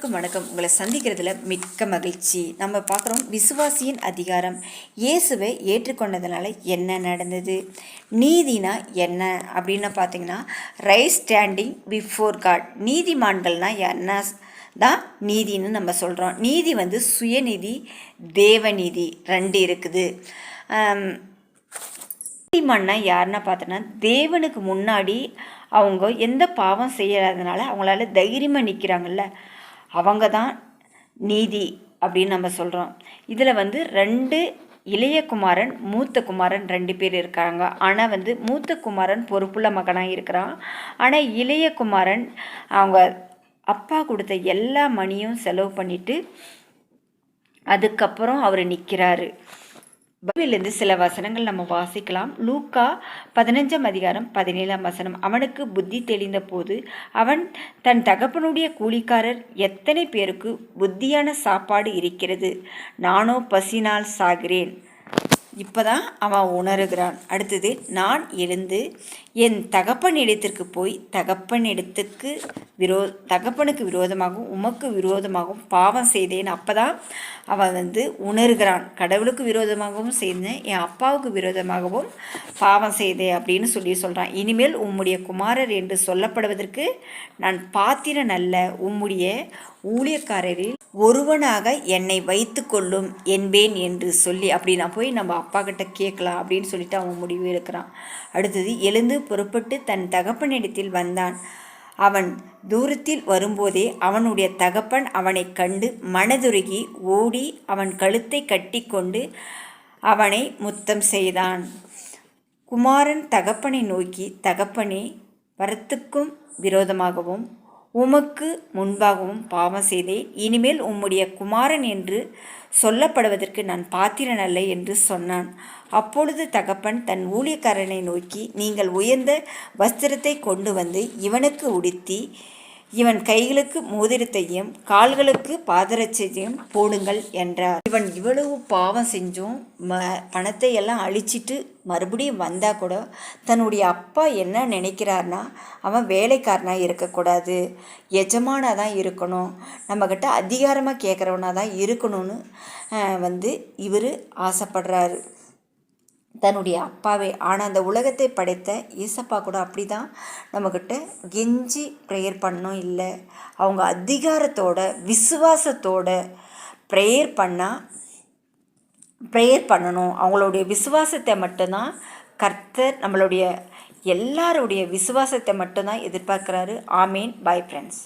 அனைவருக்கும் வணக்கம். உங்களை சந்திக்கிறதுல மிக்க மகிழ்ச்சி. நம்ம பார்க்குறோம் விசுவாசியின் அதிகாரம். இயேசுவை ஏற்றுக்கொண்டதுனால என்ன நடந்தது, நீதினா என்ன அப்படின்னு பார்த்தீங்கன்னா, ரைட் ஸ்டாண்டிங் பிஃபோர் காட். நீதிமான்கள்னால் என்ன தான் நீதின்னு நம்ம சொல்கிறோம். நீதி சுயநீதி, தேவநீதி ரெண்டு இருக்குது. நீதிமான்னா யாருன்னா பார்த்தோன்னா, தேவனுக்கு முன்னாடி அவங்க எந்த பாவம் செய்யாததுனால அவங்களால தைரியமாக நிற்கிறாங்கல்ல, அவங்க தான் நீதி அப்படின்னு நம்ம சொல்கிறோம். இதில் ரெண்டு இளைய குமாரன், மூத்த குமாரன் ரெண்டு பேர் இருக்காங்க. ஆனால் மூத்த குமாரன் பொறுப்புள்ள மகனாக இருக்கிறான். ஆனால் இளைய குமாரன் அவங்க அப்பா கொடுத்த எல்லா மணியும் செலவு பண்ணிவிட்டு அதுக்கப்புறம் அவர் நிற்கிறாரு. பைபிளிலிருந்து சில வசனங்கள் நம்ம வாசிக்கலாம். லூக்கா 15 அதிகாரம் 17 வசனம். அவனுக்கு புத்தி தெளிந்த போது அவன் தன் தகப்பனுடைய கூலிக்காரர் எத்தனை பேருக்கு புத்தியான சாப்பாடு இருக்கிறது, நானோ பசினால் சாகிறேன். இப்போதான் அவன் உணர்கிறான். அடுத்தது, நான் எழுந்து என் தகப்பனிடத்திற்கு போய் தகப்பனுக்கு விரோதமாகவும் உமக்கு விரோதமாகவும் பாவம் செய்தேன். அப்போ தான் அவன் உணர்கிறான், கடவுளுக்கு விரோதமாகவும் செய்தேன், என் அப்பாவுக்கு விரோதமாகவும் பாவம் செய்தேன் அப்படின்னு சொல்கிறான். இனிமேல் உம்முடைய குமாரர் என்று சொல்லப்படுவதற்கு நான் பாத்திரன் அல்ல, உம்முடைய ஊழியக்காரரில் ஒருவனாக என்னை வைத்து கொள்ளும் என்பேன் என்று சொல்லி அப்படி நான் போய் நம்ம அப்பா கிட்ட கேட்கலாம் அப்படின்னு சொல்லிட்டு அவன் முடிவு எடுக்கிறான். அடுத்தது, எழுந்து புறப்பட்டு தன் தகப்பனிடத்தில் வந்தான். அவன் தூரத்தில் வரும்போதே அவனுடைய தகப்பன் அவனை கண்டு மனதுருகி ஓடி அவன் கழுத்தை கட்டி கொண்டு அவனை முத்தம் செய்தான். குமாரன் தகப்பனை நோக்கி, தகப்பனே, வரத்துக்கும் விரோதமாகவும் உமக்கு முன்பாகவும் பாவம் செய்தேன், இனிமேல் உம்முடைய குமாரன் என்று சொல்லப்படுவதற்கு நான் பாத்திரன் அல்ல என்று சொன்னான். அப்பொழுது தகப்பன் தன் ஊழியக்காரனை நோக்கி, நீங்கள் உயர்ந்த வஸ்திரத்தை கொண்டு வந்து இவனுக்கு உடுத்தி இவன் கைகளுக்கு மோதிரத்தையும் கால்களுக்கு பாதரட்சையும் போடுங்கள் என்றார். இவன் இவ்வளவு பாவம் செஞ்சும் பணத்தை எல்லாம் அழிச்சிட்டு மறுபடியும் வந்தால் கூட தன்னுடைய அப்பா என்ன நினைக்கிறார்னா, அவன் வேலைக்காரனாக இருக்கக்கூடாது, எஜமானாக தான் இருக்கணும், நம்மக்கிட்ட அதிகாரமாக கேட்குறவனாக தான் இருக்கணும்னு இவர் ஆசைப்படுறாரு, தன்னுடைய அப்பாவே. ஆனால் அந்த உலகத்தை படைத்த ஈசப்பா கூட அப்படி தான் நம்மக்கிட்ட கெஞ்சி ப்ரேயர் பண்ணணும் இல்லை, அவங்க அதிகாரத்தோட விசுவாசத்தோட ப்ரேயர் பண்ணணும். அவங்களுடைய விசுவாசத்தை மட்டும்தான் கர்த்தர் நம்மளுடைய எல்லாருடைய விசுவாசத்தை மட்டும்தான் எதிர்பார்க்குறாரு. ஆமீன். Bye friends.